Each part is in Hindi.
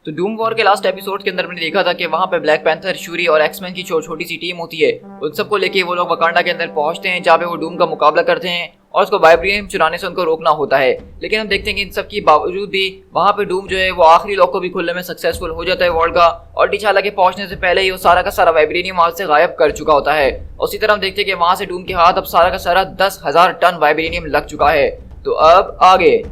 तो डूम वॉर के लास्ट एपिसोड के अंदर मैंने देखा था कि वहाँ पे ब्लैक पैंथर, शूरी और एक्समैन की छोटी सी टीम होती है। उन सबको लेके वो लोग वकांडा के अंदर पहुंचते हैं, जहाँ पे वो डूम का मुकाबला करते हैं और उसको वाइब्रेनियम चुराने से उनको रोकना होता है। लेकिन हम देखते हैं कि इन सब के बावजूद भी वहाँ पे डूम जो है वो आखिरी लॉक को भी खुलने में सक्सेसफुल हो जाता है वॉल्ट का, और टिचाला के पहुंचने से पहले ही वो सारा का सारा वाइब्रेनियम वहां से गायब कर चुका होता है। उसी तरह हम देखते हैं कि वहां से डूम के हाथ अब सारा का सारा 10,000 टन वाइब्रेनियम लग चुका है। तो अब आगे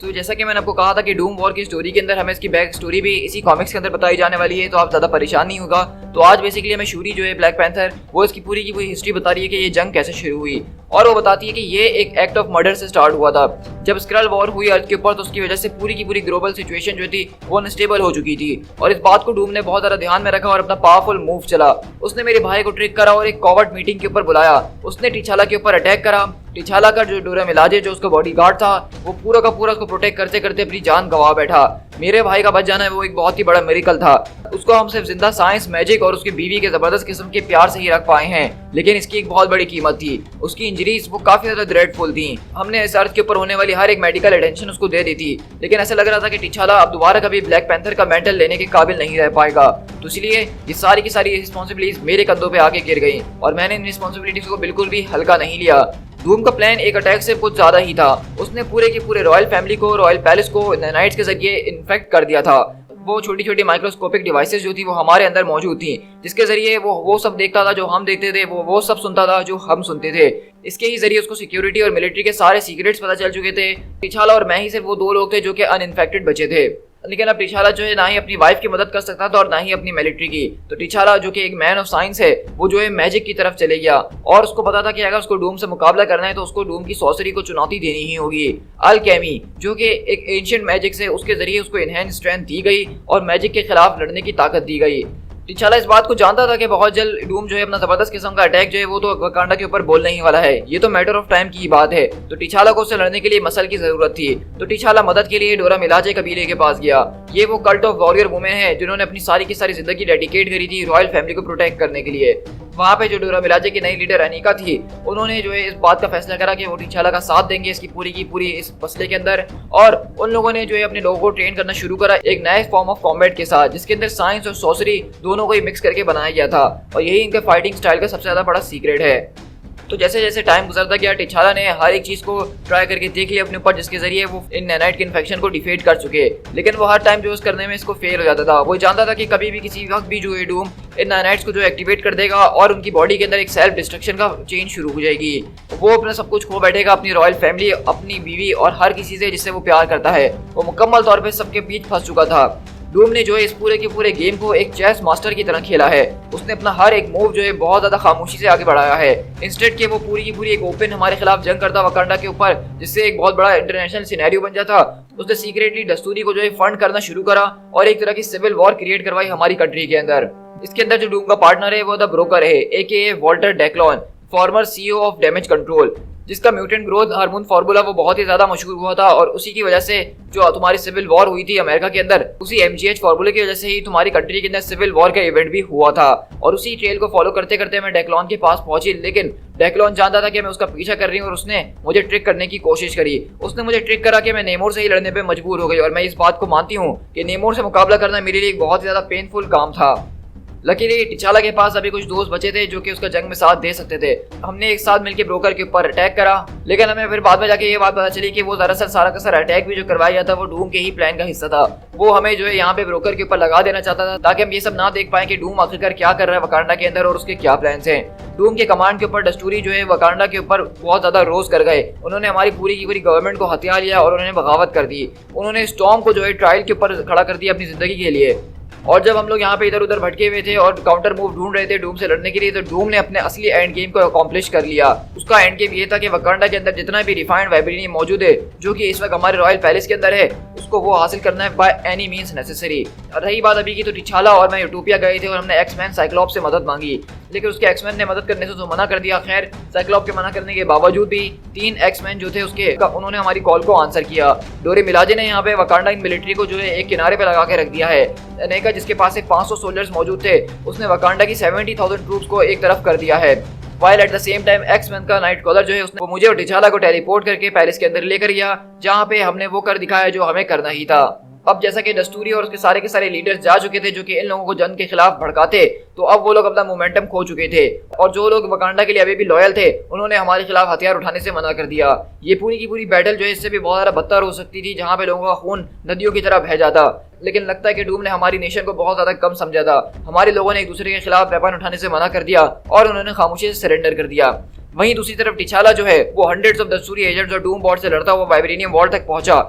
तो जैसा कि मैंने आपको कहा था कि डूम वॉर की स्टोरी के अंदर हमें इसकी बैक स्टोरी भी इसी कॉमिक्स के अंदर बताई जाने वाली है, तो आप ज्यादा परेशान नहीं होगा। तो आज बेसिकली हमें शूरी जो है ब्लैक पैंथर, वो इसकी पूरी की पूरी हिस्ट्री बता रही है कि ये जंग कैसे शुरू हुई, और वो बताती है कि ये एक एक्ट ऑफ मर्डर से स्टार्ट हुआ था। जब स्क्रल वॉर हुई अर्थ के ऊपर तो उसकी वजह से पूरी की पूरी ग्लोबल सिचुएशन जो थी वो अनस्टेबल हो चुकी थी, और इस बात को डूम ने बहुत ज्यादा ध्यान में रखा और अपना पावरफुल मूव चला। उसने मेरे भाई को ट्रिक करा और एक कॉवर्ट मीटिंग के ऊपर बुलाया। उसने टिचाला के ऊपर अटैक करा। टिचाला का जो डोरा मिलाजे जो उसका बॉडीगार्ड था वो पूरा का पूरा उसको प्रोटेक्ट करते करते अपनी जान गंवा बैठा। मेरे भाई का बच जाना है वो एक बहुत ही बड़ा मिरेकल था। उसको हम सिर्फ जिंदा साइंस, मैजिक और उसकी बीवी के जबरदस्त किस्म के प्यार से ही रख पाए हैं, लेकिन इसकी एक बहुत बड़ी कीमत थी। उसकी इंजरीज वो काफी ज्यादा ड्रेडफुल थी। हमने इस अर्थ के ऊपर होने वाली हर एक मेडिकल अटेंशन उसको दे दी थी, लेकिन ऐसा लग रहा था कि टिचाला अब दोबारा कभी ब्लैक पैंथर का मेंटल लेने के काबिल नहीं रह पाएगा। तो इसलिए ये सारी की सारी रिस्पॉन्सिबिलिटीज मेरे कंधों पे आगे गिर गई और मैंने इन रिस्पॉन्सिबिलिटीज को बिल्कुल भी हल्का नहीं लिया। डूम का प्लान एक अटैक से कुछ ज्यादा ही था। उसने पूरे के पूरे रॉयल फैमिली को, रॉयल पैलेस को नैनाइट्स के जरिए इन्फेक्ट कर दिया था। वो छोटी छोटी माइक्रोस्कोपिक डिवाइसेस जो थी वो हमारे अंदर मौजूद थी, जिसके जरिए वो सब देखता था जो हम देखते थे, वो सब सुनता था जो हम सुनते थे। इसके ही जरिए उसको सिक्योरिटी और मिलिट्री के सारे सीक्रेट्स पता चल चुके थे। टिचाला और मैं ही सिर्फ वो दो लोग थे जो कि अनइन्फेक्टेड बचे थे। लेकिन अब टिचाला जो है ना ही अपनी वाइफ की मदद कर सकता था और ना ही अपनी मिलिट्री की। तो टिचाला जो कि एक मैन ऑफ साइंस है वो जो है मैजिक की तरफ चले गया, और उसको पता था कि अगर उसको डूम से मुकाबला करना है तो उसको डूम की सॉर्सरी को चुनौती देनी ही होगी। अल्केमी जो कि एक एंशिएंट मैजिक से उसके जरिए उसको इनहेंस स्ट्रेंथ दी गई और मैजिक के खिलाफ लड़ने की ताकत दी गई। टिचाला इस बात को जानता था कि बहुत जल्द डूम जो है अपना जबरदस्त किस्म का अटैक जो है वो तो वकांडा के ऊपर बोलने ही वाला है। ये तो मैटर ऑफ टाइम की ही बात है। तो टिचाला को उससे लड़ने के लिए मसल की जरूरत थी। तो टिचाला मदद के लिए डोरा मिलाजे कबीले के पास गया। ये वो कल्ट ऑफ वॉरियर वुमेन है जिन्होंने अपनी सारी की सारी जिंदगी डेडिकेट करी थी रॉयल फैमिली को प्रोटेक्ट करने के लिए। वहाँ पे जो डोरा मिलाजे की नई लीडर अनिका थी, उन्होंने जो है इस बात का फैसला करा कि वो टिचाला का साथ देंगे इसकी पूरी की पूरी इस मसले के अंदर, और उन लोगों ने जो है अपने लोगों को ट्रेन करना शुरू करा एक नए फॉर्म ऑफ कॉम्बैट के साथ, जिसके अंदर साइंस और सॉर्सरी दोनों को ही मिक्स करके बनाया गया था, और यही इनके फाइटिंग स्टाइल का सबसे ज्यादा बड़ा सीक्रेट है। तो जैसे जैसे टाइम गुजरता गया टिचाला ने हर एक चीज को ट्राई करके देख लिया अपने ऊपर, जिसके जरिए वो इन नैनाइट के इन्फेक्शन को डिफीट कर चुके, लेकिन वो हर टाइम जो करने में इसको फेल हो जाता था। वो जानता था कि कभी भी किसी वक्त भी जो है डूम इन नैनाइट्स को जो एक्टिवेट कर देगा और उनकी बॉडी के अंदर एक सेल्फ डिस्ट्रक्शन का चेंज शुरू हो जाएगी। वो अपना सब कुछ खो बैठेगा, अपनी रॉयल फैमिली, अपनी बीवी और हर किसी से जिससे वो प्यार करता है। वो मुकम्मल तौर पर सबके बीच फंस चुका था। डूम ने जो है इस पूरे के पूरे गेम को एक चेस मास्टर की तरह खेला है। उसने अपना हर एक मूव जो है बहुत ज्यादा खामोशी से आगे बढ़ाया है, इंस्टेड के वो पूरी की पूरी एक ओपन हमारे खिलाफ जंग करता वकांडा के ऊपर, जिससे एक बहुत बड़ा इंटरनेशनल सिनेरियो बन जाता। उसने सीक्रेटली दस्तूरी को जो है फंड करना शुरू करा और एक तरह की सिविल वॉर क्रिएट करवाई हमारी कंट्री के अंदर। इसके अंदर जो डूम का पार्टनर है वो द ब्रोकर है, AKA Walter Declan, former CEO of damage control, जिसका म्यूटेंट ग्रोथ हार्मोन फार्मूला वो बहुत ही ज्यादा मशहूर हुआ था, और उसी की वजह से जो तुम्हारी सिविल वॉर हुई थी अमेरिका के अंदर, उसी MGH फार्मूले की वजह से ही तुम्हारी कंट्री के अंदर सिविल वॉर का इवेंट भी हुआ था। और उसी ट्रेल को फॉलो करते करते मैं डेक्लॉन के पास पहुंची, लेकिन डेक्लॉन जानता था कि मैं उसका पीछा कर रही हूँ और उसने मुझे ट्रिक करने की कोशिश करी। उसने मुझे ट्रिक करा कि मैं नेमोर से ही लड़ने पे मजबूर हो गई, और मैं इस बात को मानती हूँ कि नेमोर से मुकाबला करना मेरे लिए एक बहुत ज्यादा पेनफुल काम था। लकीली टिचाला के पास अभी कुछ दोस्त बचे थे जो कि उसका जंग में साथ दे सकते थे। हमने एक साथ मिलकर ब्रोकर के ऊपर अटैक करा, लेकिन हमें फिर बाद में जाके ये बात पता चली कि वो दरअसल सारा का सारा अटैक भी जो करवाया जाता वो डूम के ही प्लान का हिस्सा था। वो हमें जो है यहाँ पे ब्रोकर के ऊपर लगा देना चाहता था ताकि हम ये सब ना देख पाए कि डूम आखिरकार क्या कर रहा है वकांडा के अंदर और उसके क्या प्लान हैं। डूम के कमांड के ऊपर दस्तूरी जो है वकांडा के ऊपर बहुत ज्यादा रोज कर गए। उन्होंने हमारी पूरी की पूरी गवर्नमेंट को हथियार लिया और उन्होंने बगावत कर दी। उन्होंने स्टॉर्म को जो है ट्रायल के ऊपर खड़ा कर दिया अपनी जिंदगी के लिए। और जब हम लोग यहाँ पे इधर उधर भटके हुए थे और काउंटर मूव ढूंढ रहे थे डूम से लड़ने के लिए, तो डूम ने अपने असली एंड गेम को अकॉम्प्लिश कर लिया। उसका एंड गेम ये था कि वकांडा के अंदर जितना भी रिफाइंड वाइब्रेनियम मौजूद है जो कि इस वक्त हमारे रॉयल पैलेस के अंदर है, उसको वो हासिल करना है बाय एनी मींस नेसेसरी। रही बात अभी की, तो टिचाला और मैं यूटोपिया गए थे और हमने एक्समैन साइक्लॉप्स से मदद मांगी, लेकिन उसके एक्समैन ने मदद करने से तो मना कर दिया। खैर, साइक्लॉप के मना करने के बावजूद भी 3 एक्समैन जो थे उसके उन्होंने हमारी कॉल को आंसर किया। डोरे मिलाजे ने यहाँ पे वकांडा इन मिलिट्री को जो है एक किनारे पे लगा के रख दिया है। अनेका जिसके पास सिर्फ 500 सोल्जर्स मौजूद थे, उसने वकांडा की 70,000 ट्रूप्स को एक तरफ कर दिया है। While at the same time X Men का नाइटक्रॉलर जो है उसने मुझे और टिचाला को टेलीपोर्ट करके पैलेस के अंदर लेकर गया, जहाँ पे हमने वो कर दिखाया जो हमें करना ही था। अब जैसा कि दस्तूरी और उसके सारे लीडर्स जा चुके थे जो कि इन लोगों को जंग के खिलाफ भड़काते, तो अब वो लोग अपना मोमेंटम खो चुके थे और जो लोग वकांडा के लिए अभी भी लॉयल थे उन्होंने हमारे खिलाफ हथियार उठाने से मना कर दिया। ये पूरी की पूरी बैटल जो है इससे भी बहुत ज़्यादा बदतर हो सकती थी, जहाँ पे लोगों का खून नदियों की तरह बह जाता। लेकिन लगता है कि डूम ने हमारी नेशन को बहुत ज़्यादा कम समझा था। हमारे लोगों ने एक दूसरे के खिलाफ वेपन उठाने से मना कर दिया और उन्होंने खामोशी से सरेंडर कर दिया। वहीं दूसरी तरफ टिचाला जो है वो हंड्रेड्स ऑफ दस्तूरी एजेंट्स और डूम बॉट से लड़ता हुआ वाइब्रेनियम वॉल तक पहुंचा,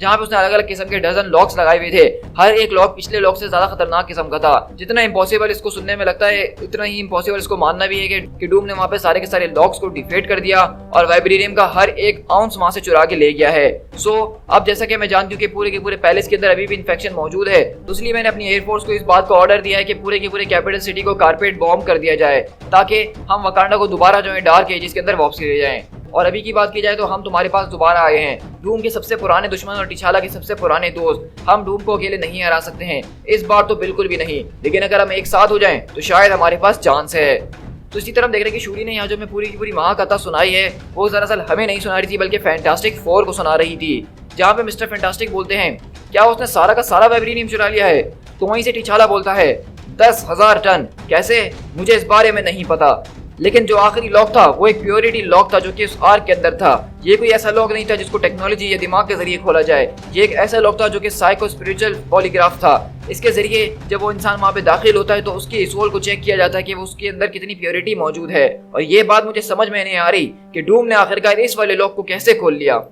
जहाँ पे उसने अलग अलग किस्म के डजन लॉक्स लगाए हुए थे। हर एक लॉक पिछले लॉक से ज्यादा खतरनाक किस्म का था। जितना इम्पॉसिबल इसको सुनने में लगता है, इतना ही इम्पॉसिबल इसको मानना भी है कि डूम ने वहाँ पे सारे के सारे लॉक्स को डिफेट कर दिया और वाइब्रेनियम का हर एक आउंस वहाँ से चुरा के ले गया है। सो अब जैसा कि मैं जानती हूँ कि पूरे के पूरे पैलेस के अंदर अभी भी इन्फेक्शन मौजूद है, तो इसलिए मैंने अपनी एयरफोर्स को इस बात का ऑर्डर दिया है कि पूरे के पूरे कैपिटल सिटी को कारपेट बॉम्ब कर दिया जाए, ताकि हम वकांडा को दोबारा जो है डार्क एजेस के अंदर वापस ले जाएं। और अभी की बात की जाए तो हम तुम्हारे पास दोबारा आए हैं, डूम के सबसे पुराने दुश्मन और टिचाला के सबसे पुराने दोस्त। हम डूम को अकेले नहीं हरा सकते हैं, इस बार तो बिल्कुल भी नहीं, लेकिन अगर हम एक साथ हो जाएं तो शायद हमारे पास चांस है। तो इसी तरह हम देख रहे हैं कि शूरी ने यहाँ जो मैं पूरी की पूरी महाकथा सुनाई है वो दरअसल हमें नहीं सुना रही थी, बल्कि फैंटास्टिक फोर को सुना रही थी, जहाँ पे मिस्टर फैंटास्टिक बोलते हैं क्या उसने सारा का सारा वाइब्रेनियम चुरा लिया है। तो वहीं से टिचाला बोलता है 10,000 टन। कैसे, मुझे इस बारे में नहीं पता, लेकिन जो आखिरी लॉक था वो एक प्योरिटी लॉक था जो कि उस आर्क के अंदर था। ये कोई ऐसा लॉक नहीं था जिसको टेक्नोलॉजी या दिमाग के जरिए खोला जाए, ये एक ऐसा लॉक था जो कि साइको स्पिरिचुअल पॉलीग्राफ था। इसके जरिए जब वो इंसान वहाँ पे दाखिल होता है तो उसकी सोल को चेक किया जाता है कि वो उसके अंदर कितनी प्योरिटी मौजूद है। और ये बात मुझे समझ में नहीं आ रही कि डूम ने आखिरकार इस वाले लॉक को कैसे खोल लिया।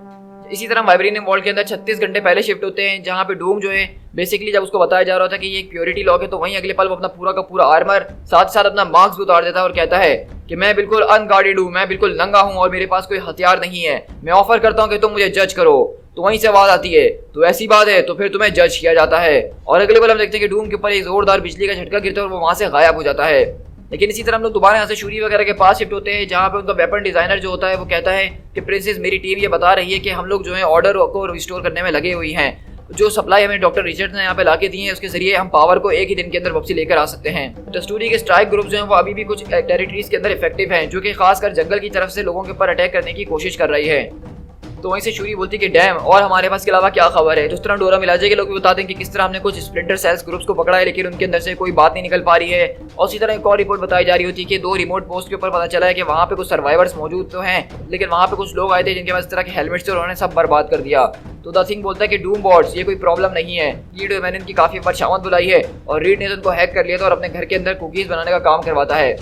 इसी तरह वाइब्रेनियम वॉल के अंदर 36 घंटे पहले शिफ्ट होते हैं, जहाँ पे डूम जो है बेसिकली जब उसको बताया जा रहा था कि ये एक प्योरिटी लॉक है, तो वहीं अगले पल वो अपना पूरा का पूरा आर्मर साथ साथ अपना मास्क भी उतार देता है और कहता है कि मैं बिल्कुल अनगार्डेड हूँ, मैं बिल्कुल नंगा हूँ और मेरे पास कोई हथियार नहीं है, मैं ऑफर करता हूँ कि तुम मुझे जज करो। तो वहीं से आवाज आती है तो ऐसी बात है, तो फिर तुम्हें जज किया जाता है। और अगले पल हम देखते हैं कि डूम के ऊपर एक जोरदार बिजली का झटका गिरता है और वो वहां से गायब हो जाता है। लेकिन इसी तरह हम लोग दोबारा यहाँ से शूरी वगैरह के पास शिफ्ट होते हैं, जहाँ पे उनका वेपन डिजाइनर जो होता है वो कहता है कि प्रिंसेस मेरी टीम ये बता रही है कि हम लोग जो है ऑर्डर को रिस्टोर करने में लगे हुई हैं। जो सप्लाई हमें डॉक्टर रिचर्ड ने यहाँ पे लाके दी है उसके जरिए हम पावर को एक ही दिन के अंदर वापसी लेकर आ सकते हैं। दस्तूरी के स्ट्राइक ग्रुप जो हैं वो अभी भी कुछ टेरिटरीज के अंदर इफेक्टिव हैं, जो कि खासकर जंगल की तरफ से लोगों के ऊपर अटैक करने की कोशिश कर रही है। तो वहीं से शूरी बोलती कि डैम, और हमारे पास के अलावा क्या खबर है। जिस तरह डोरा मिलाजे के लोग भी बताते हैं कि किस तरह हमने कुछ स्प्लिंटर सेल्स ग्रुप्स को पकड़ा है, लेकिन उनके अंदर से कोई बात नहीं निकल पा रही है। और इसी तरह एक और रिपोर्ट बताई जा रही होती है कि 2 रिमोट पोस्ट के ऊपर पता चला है कि वहाँ पे कुछ सर्वाइवर्स मौजूद तो हैं, लेकिन वहाँ पे कुछ लोग आए थे जिनके पास इस तरह के हेलमेट्स थे और उन्होंने सब बर्बाद कर दिया। तो द थिंग बोलता है कि डूम बॉट्स ये कोई प्रॉब्लम नहीं है, रीड मैंने इनकी काफी बार शामत बुलाई है और रीड ने उनको हैक कर लिया था और अपने घर के अंदर कुकीज बनाने का काम करवाता है।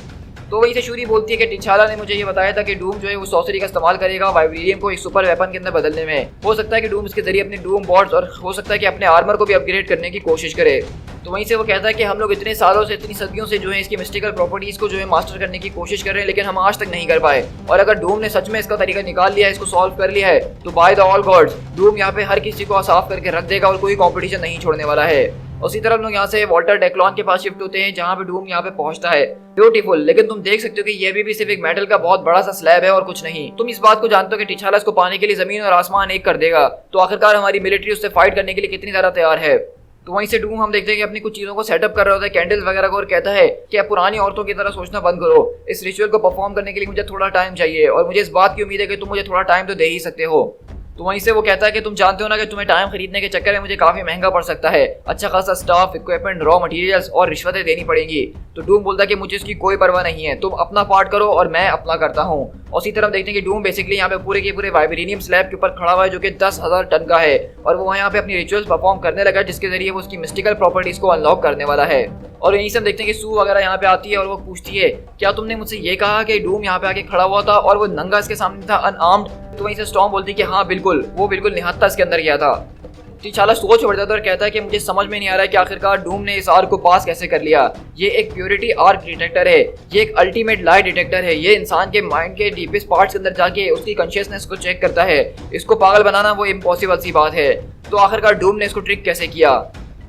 तो वहीं से शूरी बोलती है कि टिचाला ने मुझे ये बताया था कि डूम जो है वो सॉर्सरी का इस्तेमाल करेगा वाइब्रेनियम को एक सुपर वेपन के अंदर बदलने में। हो सकता है कि डूम इसके जरिए अपने डूम बॉट्स और हो सकता है कि अपने आर्मर को भी अपग्रेड करने की कोशिश करे। तो वहीं से वो कहता है कि हम लोग इतने सालों से, इतनी सदियों से जो है इसकी मिस्टिकल प्रॉपर्टीज को जो है मास्टर करने की कोशिश कर रहे हैं, लेकिन हम आज तक नहीं कर पाए। और अगर डूम ने सच में इसका तरीका निकाल लिया है, इसको सॉल्व कर लिया है, तो by the all gods doom यहाँ पे हर किसी को साफ करके रख देगा और कोई कॉम्पिटिशन नहीं छोड़ने वाला है। उसी तरह हम लोग यहाँ से वॉल्टर डेक्लॉन के पास शिफ्ट होते हैं, जहाँ पे डूम यहाँ पे पहुंचता है। ब्यूटीफुल, लेकिन तुम देख सकते हो कि ये भी सिर्फ एक मेटल का बहुत बड़ा सा स्लैब है और कुछ नहीं। तुम इस बात को जानते हो कि टिचाला इसको पाने के लिए जमीन और आसमान एक कर देगा, तो आखिरकार हमारी मिलिट्री उससे फाइट करने के लिए कितनी ज्यादा तैयार है। तो वहीं से डूम हम देखते हैं कि अपनी कुछ चीजों को सेटअप कर रहा होता है, कैंडल्स वगैरह को, और कहता है कि आप पुरानी औरतों की तरह सोचना बंद करो, इस रिचुअल को परफॉर्म करने के लिए मुझे थोड़ा टाइम चाहिए और मुझे इस बात की उम्मीद है कि तुम मुझे थोड़ा टाइम तो दे ही सकते हो। तो वहीं से वो कहता है कि तुम जानते हो ना कि तुम्हें टाइम खरीदने के चक्कर में मुझे काफी महंगा पड़ सकता है, अच्छा खासा स्टाफ, इक्विपमेंट, रॉ मटेरियल्स और रिश्वतें देनी पड़ेंगी। तो डूम बोलता है कि मुझे इसकी कोई परवाह नहीं है, तुम अपना पार्ट करो और मैं अपना करता हूँ। और इसी तरह देखते हैं कि डूम बेसिकली यहाँ पे पूरे के पूरे वाइब्रेनियम स्लैब के ऊपर खड़ा हुआ है, जो कि 10,000 टन का है, और वो यहाँ पे अपनी रिचुअल्स परफॉर्म करने लगा, जिसके जरिए वो उसकी मिस्टिकल प्रॉपर्टीज को अनलॉक करने वाला है। और यहीं से हम देखते हैं कि सू वगैरह यहाँ पे आती है और वो पूछती है क्या तुमने मुझसे ये कहा कि डूम यहाँ पे आके खड़ा हुआ था और वो नंगा इसके सामने था, अनआर्म्ड। तो वहीं से स्टॉर्म बोलती है कि हाँ बिल्कुल, वो बिल्कुल निहत्था इसके अंदर गया था। टिचाला सोच पड़ जाता है और कहता है कि मुझे समझ में नहीं आ रहा है कि आखिरकार डूम ने इस आर्क को पास कैसे कर लिया। ये एक प्योरिटी आर्क डिटेक्टर है, ये एक अल्टीमेट लाई डिटेक्टर है, ये इंसान के माइंड के डीपेस्ट पार्ट्स के अंदर जाके उसकी कॉन्शियसनेस को चेक करता है। इसको पागल बनाना वो इम्पॉसिबल सी बात है। तो आखिरकार डूम ने इसको ट्रिक कैसे किया।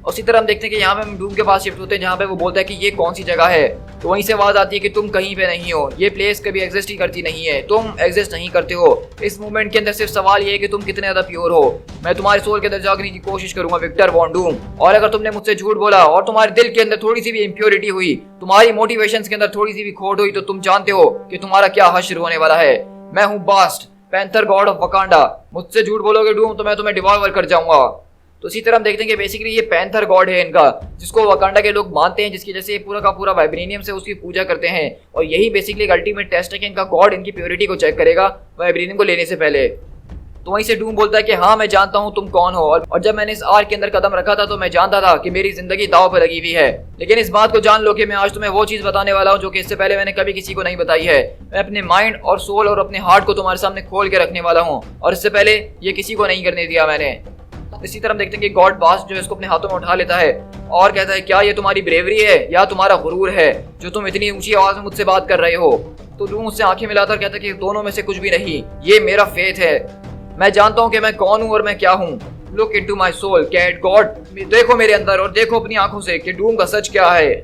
उसी तरह हम देखते हैं कि यहाँ पे हम डूम के पास शिफ्ट होते हैं, जहाँ पे वो बोलता है कि ये कौन सी जगह है। तो वहीं से आवाज आती है कि तुम कहीं पे नहीं हो, ये प्लेस कभी एग्जिस्ट ही करती नहीं है, तुम एग्जिस्ट नहीं करते हो। इस मूवमेंट के अंदर सिर्फ सवाल ये है कि तुम कितने ज्यादा प्योर हो। मैं तुम्हारे सोल के अंदर जागने की कोशिश करूंगा विक्टर वॉन डूम, और अगर तुमने मुझसे झूठ बोला और तुम्हारे दिल के अंदर थोड़ी सी भी इम्प्योरिटी हुई, तुम्हारी मोटिवेशंस के अंदर थोड़ी सी भी खोट हुई, तो तुम जानते हो कि तुम्हारा क्या हश्र होने वाला है। मैं हूँ bast, panther God of Wakanda. मुझसे झूठ बोलोगे डूम तो मैं तुम्हें डिवॉल्वर कर जाऊंगा। तो इसी तरह हम देखते हैं कि बेसिकली ये पैंथर गॉड है इनका, जिसको वकांडा के लोग मानते हैं, जिसकी जैसे पूरा का पूरा वाइब्रेनियम से उसकी पूजा करते हैं। और यही बेसिकली एक अल्टीमेट टेस्ट है कि इनका गॉड इनकी प्योरिटी को चेक करेगा वाइब्रेनियम को लेने से पहले। तो वहीं से डूम बोलता है कि हाँ मैं जानता हूँ तुम कौन हो, और जब मैंने इस आर्क के अंदर कदम रखा था तो मैं जानता था कि मेरी जिंदगी दांव पर लगी हुई है। लेकिन इस बात को जान लो कि मैं आज तुम्हें वो चीज बताने वाला हूँ जो कि इससे पहले मैंने कभी किसी को नहीं बताई है। मैं अपने माइंड और सोल और अपने हार्ट को तुम्हारे सामने खोल के रखने वाला हूँ, और इससे पहले ये किसी को नहीं करने दिया मैंने। इसी तरह हम देखते हैं कि गॉड बास्ट जो है इसको अपने हाथों में उठा लेता है और कहता है क्या ये तुम्हारी ब्रेवरी है या तुम्हारा गुरूर है जो तुम इतनी ऊंची आवाज में मुझसे बात कर रहे हो। तो डूम उससे आंखें मिलाकर कहता है कि दोनों में से कुछ भी नहीं, ये मेरा फेथ है। मैं जानता हूँ कि मैं कौन हूँ और मैं क्या हूँ। Look into my soul cat god, देखो मेरे अंदर और देखो अपनी आंखों से कि डूम का सच क्या है।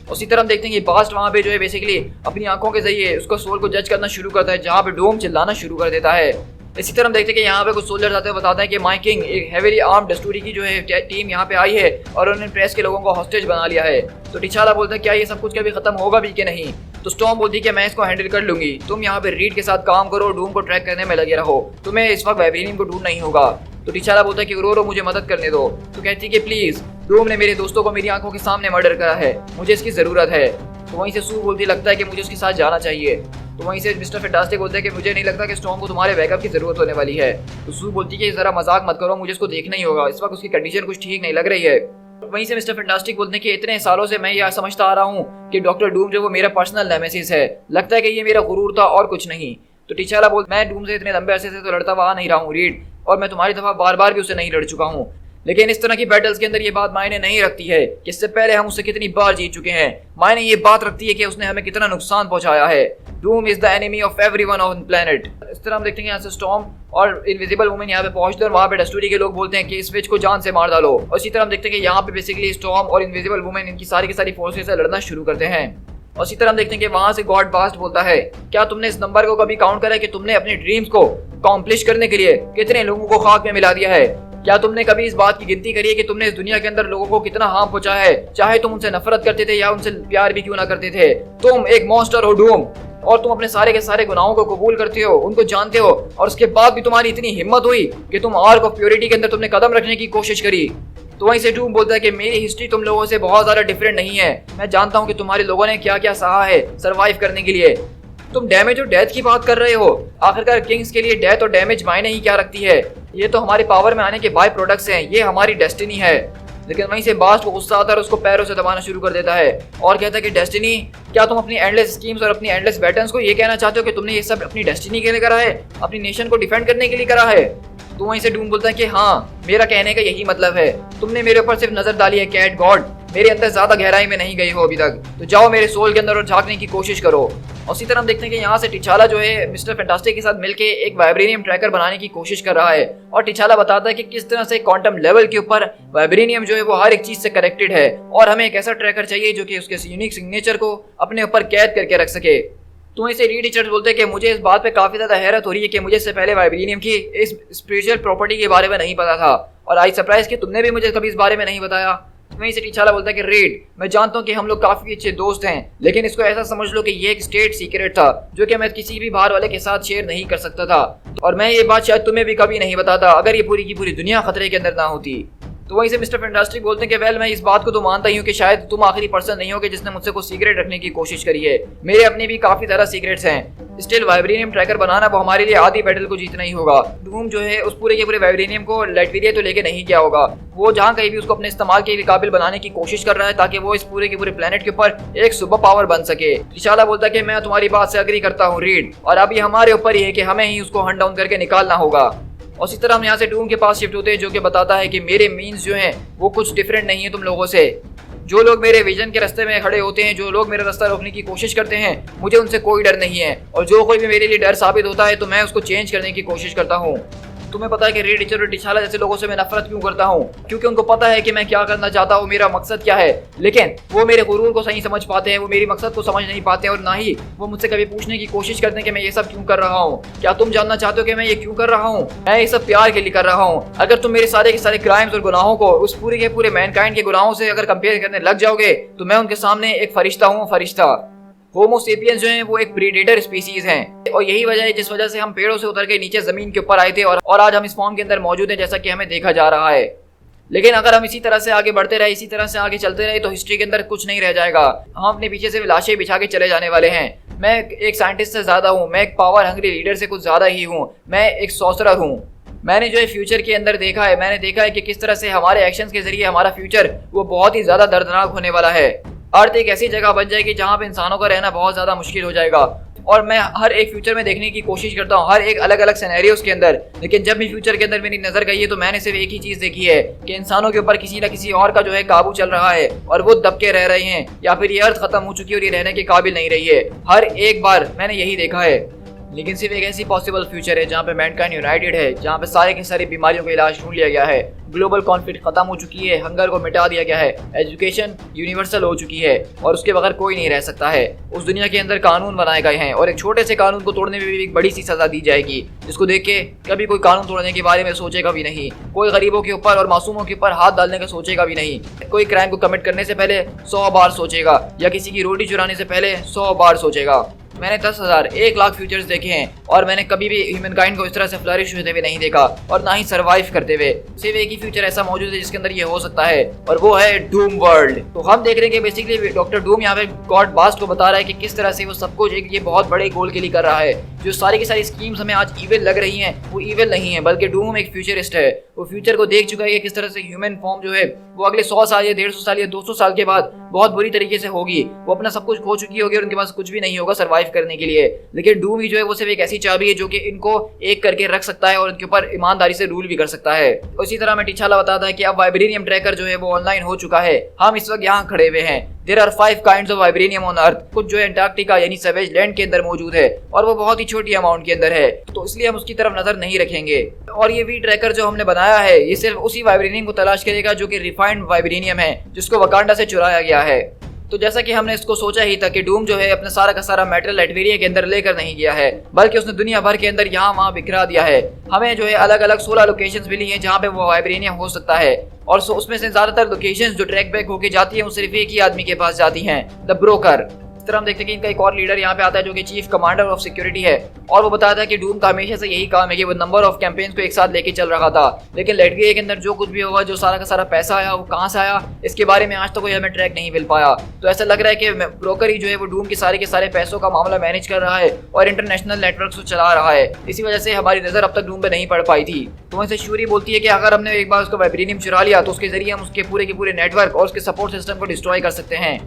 उसी तरह हम देखते हैं कि बास्ट वहां पे जो है बेसिकली अपनी आंखों के जरिए उसका सोल को जज करना शुरू करता है, जहाँ पे डूम चिल्लाना शुरू कर देता है। इसी तरह हम देखते हैं कि यहाँ पे कुछ सोल्जर्स आते हुए बताते हैं कि माई किंग एक हेवीली आर्म्ड डेस्टोरी की जो है टीम यहाँ पे आई है और उन्होंने प्रेस के लोगों को हॉस्टेज बना लिया है। तो टिचाला बोलता है क्या ये सब कुछ कभी खत्म होगा भी कि नहीं। तो स्टॉर्म बोलती है कि मैं इसको हैंडल कर लूंगी, तुम यहाँ पे रीड के साथ काम करो, डूम को ट्रैक करने में लगे रहो, तुम्हें इस वक्त वाइब्रेनियम को ढूंढ नहीं होगा। तो टिचाला बोलता है कि रो मुझे मदद करने दो। तो कहती है कि प्लीज, डूम ने मेरे दोस्तों को मेरी आंखों के सामने मर्डर करा है, मुझे इसकी जरूरत है। तो वहीं से सू बोलती लगता है कि मुझे उसके साथ जाना चाहिए। तो वहीं से मिस्टर फैंटास्टिक बोलते हैं कि मुझे नहीं लगता कि स्टॉर्म को तुम्हारे बैकअप की जरूरत होने वाली है। तो सू बोलती है कि जरा मजाक मत करो, मुझे इसको देखना ही होगा, इस वक्त उसकी कंडीशन कुछ ठीक नहीं लग रही है। वहीं से मिस्टर फैंटास्टिक बोलते हैं कि इतने सालों से मैं यह समझता आ रहा हूँ कि डॉक्टर डूम जो वो मेरा पर्सनल नेमेसिस है, लगता है कि ये मेरा गुरूर था और कुछ नहीं। तो टिचाला बोल मैं डूम से इतने लंबे अरसे से तो लड़ता हुआ नहीं रहा हूँ रीड, और मैं तुम्हारी दफा बार बार भी उससे नहीं लड़ चुका हूँ। लेकिन इस तरह की बैटल्स के अंदर ये बात मायने नहीं रखती है कि इससे पहले हम उससे कितनी बार जीत चुके हैं, मायने ये बात रखती है कि उसने हमें कितना नुकसान पहुंचाया है। Doom is the enemy of everyone on planet. इस तरह हम देखते हैं यहाँ से स्टॉर्म और इनविजिबल वुमन यहाँ पे पहुंचते हैं और वहाँ पे डेस्टोरी के लोग बोलते हैं कि इस विच को जान से मार डालो। और इसी तरह हम देखते हैं कि यहाँ पे बेसिकली स्टॉर्म और इनविजिबल वुमन इनकी सारी की सारी फोर्सेस से लड़ना शुरू करते हैं। और इसी तरह हम देखते हैं कि वहां से गॉड बास्ट बोलता है क्या तुमने इस नंबर को कभी काउंट करा है कि तुमने अपनी ड्रीम्स को अकॉम्प्लिश करने के लिए कितने लोगों को खाक में मिला दिया है। क्या तुमने कभी इस बात की गिनती करी है कि तुमने इस दुनिया के अंदर लोगों को कितना हार्म पहुंचाया है, चाहे तुम उनसे नफरत करते थे या उनसे प्यार भी क्यों ना करते थे। तुम एक मॉन्स्टर हो डूम, और तुम अपने सारे के सारे गुनाहों को कबूल करते हो, उनको जानते हो, और उसके बाद भी तुम्हारी इतनी हिम्मत हुई कि तुम आर्क ऑफ प्योरिटी के अंदर तुमने कदम रखने की कोशिश करी। तो वहीं से डूम बोलता है कि मेरी हिस्ट्री तुम लोगों से बहुत ज्यादा डिफरेंट नहीं है। मैं जानता हूँ कि तुम्हारे लोगों ने क्या क्या सहा है सरवाइव करने के लिए। तुम डैमेज और डेथ की बात कर रहे हो, आखिरकार किंग्स के लिए डेथ और डैमेज मायने ही क्या रखती है। ये तो हमारे पावर में आने के बाय प्रोडक्ट्स हैं, ये हमारी डेस्टिनी है। लेकिन वहीं से बास्ट को गुस्सा आता है और उसको पैरों से दबाना शुरू कर देता है और कहता है कि डेस्टिनी, क्या तुम अपनी एंडलेस स्कीम्स और अपनी एंडलेस बैटल्स को ये कहना चाहते हो कि तुमने ये सब अपनी डेस्टिनी के लिए करा है, अपनी नेशन को डिफेंड करने के लिए करा है। तो वहीं से डूम बोलता है कि हाँ, मेरा कहने का यही मतलब है, तुमने मेरे ऊपर सिर्फ नजर डाली है कैट गॉड, मेरे अंदर ज्यादा गहराई में नहीं गई हो अभी तक, तो जाओ मेरे सोल के अंदर और झांकने की कोशिश करो। और इसी तरह हम देखते हैं कि यहाँ से टिचाला जो है मिस्टर फैंटास्टिक के साथ मिलके एक वाइब्रेनियम ट्रैकर बनाने की कोशिश कर रहा है, और टिचाला बताता है कि किस तरह से क्वांटम लेवल के ऊपर वाइब्रेनियम जो है वो हर एक चीज से कनेक्टेड है, और हमें एक ऐसा ट्रैकर चाहिए जो कि उसके यूनिक सिग्नेचर को अपने ऊपर कैद करके रख सके। तो इसे रीड टीचर्स बोलते हैं कि मुझे इस बात पे काफी ज्यादा हैरत हो रही है कि मुझे इससे पहले वाइब्रेनियम की इस स्पिरिचुअल प्रॉपर्टी के बारे में नहीं पता था, और आई सरप्राइज कि तुमने भी मुझे कभी इस बारे में नहीं बताया। वहीं से टीचाला बोलता है कि रीड, मैं जानता हूँ कि हम लोग काफी अच्छे दोस्त हैं, लेकिन इसको ऐसा समझ लो कि ये एक स्टेट सीक्रेट था जो कि मैं किसी भी बाहर वाले के साथ शेयर नहीं कर सकता था, और मैं ये बात शायद तुम्हें भी कभी नहीं बताता अगर ये पूरी की पूरी दुनिया खतरे के अंदर ना होती। तो वहीं से मिस्टर फैंटास्टिक बोलते हैं कि वेल, मैं इस बात को तो मानता ही हूँ कि शायद तुम आखिरी पर्सन नहीं हो कि जिसने मुझसे कुछ सीक्रेट रखने की कोशिश करी है, मेरे अपने भी काफी सारा सीक्रेट्स हैं। स्टिल वाइब्रेनियम ट्रैकर बनाना वो हमारे लिए आधी बैटल को जीतना ही होगा। डूम जो है उस पूरे के पूरे वाइब्रेनियम को लैटविरिया तो लेके नहीं गया होगा, वो जहाँ कहीं भी उसको अपने इस्तेमाल के काबिल बनाने की कोशिश कर रहा है ताकि वो इस पूरे के पूरे प्लेनेट के ऊपर एक सुपर पावर बन सके। टिचाला बोलता है कि मैं तुम्हारी बात से अग्री करता हूँ रीड, और अभी हमारे ऊपर ही है कि हमें ही उसको हंट डाउन करके निकालना होगा। और इसी तरह हम यहाँ से डूम के पास शिफ्ट होते हैं जो कि बताता है कि मेरे मीन्स जो हैं वो कुछ डिफरेंट नहीं है तुम लोगों से। जो लोग मेरे विजन के रास्ते में खड़े होते हैं, जो लोग मेरा रास्ता रोकने की कोशिश करते हैं, मुझे उनसे कोई डर नहीं है, और जो कोई भी मेरे लिए डर साबित होता है तो मैं उसको चेंज करने की कोशिश करता हूँ। तुम्हें पता है कि रेड टीचर और टिचाला जैसे लोगों से मैं नफरत क्यों करता हूँ? क्योंकि उनको पता है कि मैं क्या करना चाहता हूँ, मेरा मकसद क्या है। लेकिन वो मेरे गुरूर को सही समझ पाते हैं, वो मेरी मकसद को समझ नहीं पाते और ना ही वो मुझसे कभी पूछने की कोशिश करते हैं कि मैं ये सब क्यों कर रहा हूँ। क्या तुम जानना चाहते हो कि मैं ये क्यों कर रहा हूँ? मैं ये सब प्यार के लिए कर रहा हूँ। अगर तुम मेरे सारे के सारे क्राइम्स और गुनाहों को उस पूरे के पूरे मैनकाइंड के गुनाहों से अगर कंपेयर करने लग जाओगे तो मैं उनके सामने एक फरिश्ता हूँ, फरिश्ता। होमो सेपियंस जो हैं वो एक प्रीडेटर स्पीसीज हैं और यही वजह है जिस वजह से हम पेड़ों से उतर के नीचे जमीन के ऊपर आए थे और आज हम इस फॉर्म के अंदर मौजूद हैं जैसा कि हमें देखा जा रहा है। लेकिन अगर हम इसी तरह से आगे बढ़ते रहे, इसी तरह से आगे चलते रहे तो हिस्ट्री के अंदर कुछ नहीं रह जाएगा। हम अपने पीछे से लाशें बिछा के चले जाने वाले हैं। मैं एक साइंटिस्ट से ज्यादा हूँ, मैं एक पावर हंग्री लीडर से कुछ ज्यादा ही हूँ, मैं एक सॉर्सरर हूँ। मैंने जो है फ्यूचर के अंदर देखा है, मैंने देखा है कि किस तरह से हमारे एक्शंस के जरिए हमारा फ्यूचर वो बहुत ही ज्यादा दर्दनाक होने वाला है। अर्थ एक ऐसी जगह बन जाएगी जहाँ पे इंसानों का रहना बहुत ज्यादा मुश्किल हो जाएगा। और मैं हर एक फ्यूचर में देखने की कोशिश करता हूँ, हर एक अलग अलग सिनेरियोस के अंदर। लेकिन जब भी फ्यूचर के अंदर मेरी नजर गई है तो मैंने सिर्फ एक ही चीज देखी है कि इंसानों के ऊपर किसी न किसी और का जो है काबू चल रहा है और वो दबके रह रहे हैं, या फिर ये अर्थ खत्म हो चुकी है और ये रहने के काबिल नहीं रही है। हर एक बार मैंने यही देखा है। लेकिन सिर्फ एक ऐसी पॉसिबल फ्यूचर है जहाँ पे मैनकाइंड यूनाइटेड है, जहाँ पे सारे के सारी बीमारियों का इलाज ढूंढ लिया गया है, ग्लोबल कॉन्फ्लिक्ट खत्म हो चुकी है, हंगर को मिटा दिया गया है, एजुकेशन यूनिवर्सल हो चुकी है और उसके बगैर कोई नहीं रह सकता है। उस दुनिया के अंदर कानून बनाए गए हैं और एक छोटे से कानून को तोड़ने में भी एक बड़ी सी सजा दी जाएगी, जिसको देख के कभी कोई कानून तोड़ने के बारे में सोचेगा भी नहीं। कोई गरीबों के ऊपर और मासूमों के ऊपर हाथ डालने का सोचेगा भी नहीं। कोई क्राइम को कमिट करने से पहले 100 बार सोचेगा या किसी की रोटी चुराने से पहले 100 बार सोचेगा। मैंने 10,000 1 लाख फ्यूचर्स देखे हैं और मैंने कभी भी ह्यूमन काइंड को इस तरह से फ्लरिश होते हुए नहीं देखा और ना ही सरवाइव करते हुए। सिर्फ एक ही फ्यूचर ऐसा मौजूद है जिसके अंदर ये हो सकता है और वो है डूम वर्ल्ड। तो हम देख रहे हैं कि बेसिकली डॉक्टर डूम यहाँ पे गॉड बास्ट को बता रहा है कि किस तरह से वो सब कुछ एक ये बहुत बड़े गोल के लिए कर रहा है। जो सारी की सारी स्कीम्स हमें आज इविल लग रही हैं वो इविल नहीं है, बल्कि डूम एक फ्यूचरिस्ट है। वो फ्यूचर को देख चुका है कि किस तरह से ह्यूमन फॉर्म जो है वो अगले 100 साल या 150 साल या 200 साल के बाद बहुत बुरी तरीके से होगी। वो अपना सब कुछ खो चुकी होगी और उनके पास कुछ भी नहीं होगा सर्वाइव करने के लिए। लेकिन डूम ही जो है वो सिर्फ एक ऐसी चाबी है जो कि इनको एक करके रख सकता है और उनके ऊपर ईमानदारी से रूल भी कर सकता है। उसी तरह मैं टिचाला बताता है कि अब वाइब्रेनियम ट्रैकर जो है वो ऑनलाइन हो चुका है। हम इस वक्त यहाँ खड़े हुए हैं। There are 5 kinds of vibranium on Earth। कुछ जो है अंटार्कटिका यानी सवेज लैंड के अंदर मौजूद है और वो बहुत ही छोटी अमाउंट के अंदर है, तो इसलिए हम उसकी तरफ नजर नहीं रखेंगे। और ये वी ट्रैकर जो हमने बनाया है ये सिर्फ उसी वाइब्रेनियम को तलाश करेगा जो कि रिफाइंड वाइब्रेनियम है, जिसको वकांडा से चुराया गया है। तो जैसा कि हमने इसको सोचा ही था कि डूम जो है अपना सारा का सारा मेटल लाइटवेरिया के अंदर लेकर नहीं गया है, बल्कि उसने दुनिया भर के अंदर यहाँ वहाँ बिखरा दिया है। हमें जो है अलग अलग 16 लोकेशंस मिली हैं जहाँ पे वो वाइब्रेनियम हो सकता है और उसमें से ज्यादातर लोकेशंस जो ट्रैक बैक होके जाती है वो सिर्फ एक ही आदमी के पास जाती हैं, द ब्रोकर। इस तरह हम देखते हैं कि इनका एक और लीडर यहाँ पे आता है जो कि चीफ कमांडर ऑफ सिक्योरिटी है और वो बताता है कि डूम का हमेशा से यही काम है कि वो नंबर ऑफ कैंपेन्स को एक साथ लेके चल रहा था। लेकिन लाइटवेरिया के अंदर जो कुछ भी होगा, जो सारा का सारा पैसा आया वो कहाँ से आया, इसके बारे में आज तक कोई हमें ट्रैक नहीं मिल पाया। तो ऐसा लग रहा है कि ब्रोकर ही जो है वो डूम के सारे पैसों का मामला मैनेज कर रहा है और इंटरनेशनल नेटवर्क को चला रहा है। इसी वजह से हमारी नजर अब तक डूम पे नहीं पड़ पाई थी। तो वैसे श्यूरी बोलती है कि अगर हमने एक बार उसका वाइब्रेनियम चुरा लिया तो उसके जरिए हम उसके पूरे के पूरे नेटवर्क और उसके सपोर्ट सिस्टम को डिस्ट्रॉय कर सकते हैं।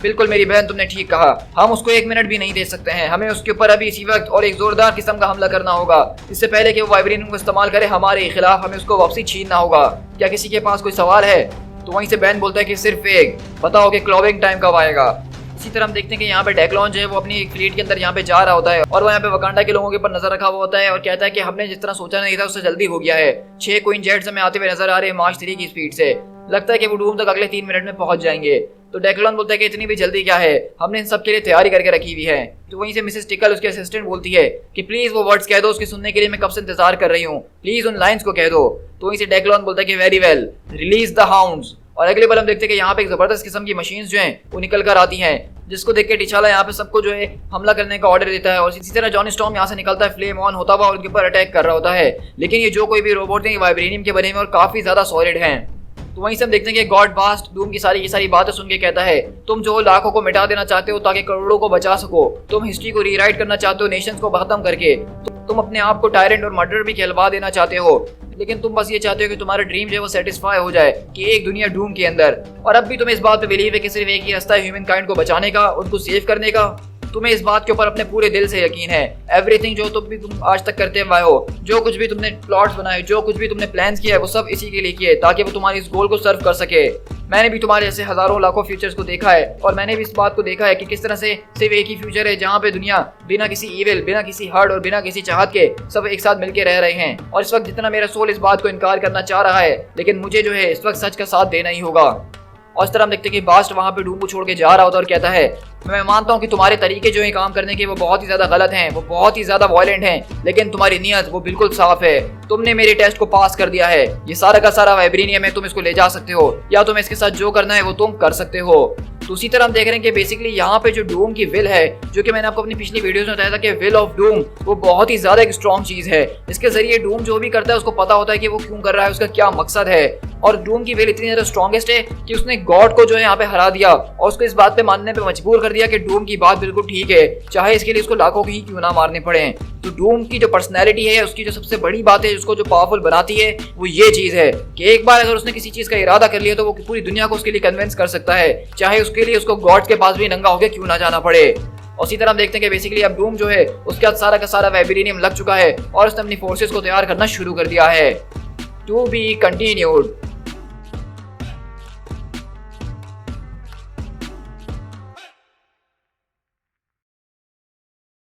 बिल्कुल मेरी बहन, तुमने ठीक कहा। हम उसको 1 मिनट भी नहीं दे सकते हैं। हमें उसके ऊपर अभी इसी वक्त और एक जोरदार किस्म का हमला करना होगा। इससे पहले कि वो वाइब्रेनियम को इस्तेमाल करे हमारे खिलाफ, हमें उसको वापसी छीनना होगा। क्या किसी के पास कोई सवाल है? तो वहीं से बहन बोलता है कि सिर्फ एक, बताओ कि क्लॉविंग टाइम कब आएगा। इसी तरह हम देखते हैं कि यहाँ पे डेक्लॉन जो है वो अपनी एक फ्लीट के अंदर यहाँ पे जा रहा होता है और वो यहाँ पे वकांडा के लोगों के ऊपर नजर रखा हुआ होता है और कहता है कि हमने जिस तरह सोचा नहीं था उससे जल्दी हो गया है। 6 क्वीन जेट्स हमें आते हुए नजर आ रहे हैं मार्च 3 की स्पीड से। लगता है कि वो डूम तक अगले 3 मिनट में पहुंच जाएंगे। तो डेक्लॉन बोलता है कि इतनी भी जल्दी क्या है, हमने इन सब के लिए तैयारी करके रखी हुई है। तो वहीं से मिसेस टिकल उसके असिस्टेंट बोलती है कि प्लीज वो वर्ड्स कह दो, उसके सुनने के लिए मैं कब से इंतजार कर रही हूँ, प्लीज उन लाइंस को कह दो। तो वहीं से डेक्लॉन बोलता है कि very well, release the hounds. और अगले बार हम देखते हैं कि यहाँ पे एक जबरदस्त किस्म की मशीन्स जो हैं वो निकल कर आती हैं, जिसको देख के टिचाला यहाँ पे सबको जो है हमला करने का ऑर्डर देता है और इसी तरह जॉनी स्टॉर्म यहाँ से निकलता है फ्लेम ऑन होता हुआ उनके ऊपर अटैक कर रहा होता है। लेकिन ये जो कोई भी रोबोट है वाइब्रेनियम के बने हुए और काफी ज्यादा सॉलिड हैं। तो वहीं से हम देखते हैं कि गॉड बास्ट डूम की सारी बातें सुन के कहता है, तुम जो लाखों को मिटा देना चाहते हो ताकि करोड़ों को बचा सको, तुम हिस्ट्री को रीराइट करना चाहते हो नेशंस को खत्म करके, तुम अपने आप को टायरेंट और मर्डर भी कहलवा देना चाहते हो, लेकिन तुम बस ये चाहते हो कि तुम्हारा ड्रीम जो है वो सेटिस्फाई हो जाए कि एक दुनिया डूम के अंदर। और अब भी तुम्हें इस बात पे बिलीव है कि सिर्फ एक ही रास्ता है ह्यूमन काइंड को बचाने का, उनको सेव करने का। तुम्हें इस बात के ऊपर अपने पूरे दिल से यकीन है। एवरीथिंग जो तुम आज तक करते हुए हो, जो कुछ भी तुमने प्लॉट्स बनाए, जो कुछ भी तुमने प्लान्स किया है, वो सब इसी के लिए किया है ताकि वो तुम्हारी इस गोल को सर्व कर सके। मैंने भी तुम्हारे जैसे हजारों लाखों फ्यूचर्स को देखा है और मैंने भी इस बात को देखा है कि किस तरह से सिर्फ एक ही फ्यूचर है जहाँ पे दुनिया बिना किसी ईविल, बिना किसी हर्ट और बिना किसी चाहत के सब एक साथ मिलकर रह रहे हैं। और इस वक्त जितना मेरा सोल इस बात को इनकार करना चाह रहा है, लेकिन मुझे जो है इस वक्त सच का साथ देना ही होगा। और इस तरह हम देखते हैं कि बास्ट वहाँ पे डूम को छोड़ के जा रहा होता है और कहता है, मैं मानता हूँ कि तुम्हारे तरीके जो है काम करने के वो बहुत ही ज्यादा गलत हैं, वो बहुत ही ज्यादा वायलेंट हैं, लेकिन तुम्हारी नीयत वो बिल्कुल साफ है। तुमने मेरे टेस्ट को पास कर दिया है। ये सारा का सारा वाइब्रेनियम है, तुम इसको ले जा सकते हो या तुम इसके साथ जो करना है वो तुम कर सकते हो। तो उसी तरह हम देख रहे हैं कि बेसिकली यहाँ पे जो डूम की विल है, जो कि मैंने आपको अपनी पिछली वीडियोस में बताया था कि विल ऑफ डूम वो बहुत ही ज्यादा एक स्ट्रॉन्ग चीज है। इसके जरिए डूम जो भी करता है उसको पता होता है कि वो क्यों कर रहा है, उसका क्या मकसद है। और डूम की विल इतनी ज्यादा स्ट्रॉन्गेस्ट है कि उसने गॉड को जो है यहाँ पे हरा दिया और उसको इस बात पे मानने पे मजबूर कर दिया कि डूम की बात बिल्कुल ठीक है, चाहे इसके लिए उसको लाखों ही क्यों ना मारने पड़े। तो डूम की जो पर्सनैलिटी है, उसकी जो सबसे बड़ी बात है, उसको जो पावरफुल बनाती है, वो ये चीज है कि एक बार अगर उसने किसी चीज का इरादा कर लिया तो वो पूरी दुनिया को उसके लिए कन्विंस कर सकता है, चाहे उसके लिए उसको गॉड के पास भी नंगा होकर क्यों ना जाना पड़े। और इसी तरह हम देखते हैं कि बेसिकली अब डूम जो है उसके बाद सारा का सारा वाइब्रेनियम लग चुका है और उसने अपनी फोर्सेस को तैयार करना शुरू कर दिया है। To be continued.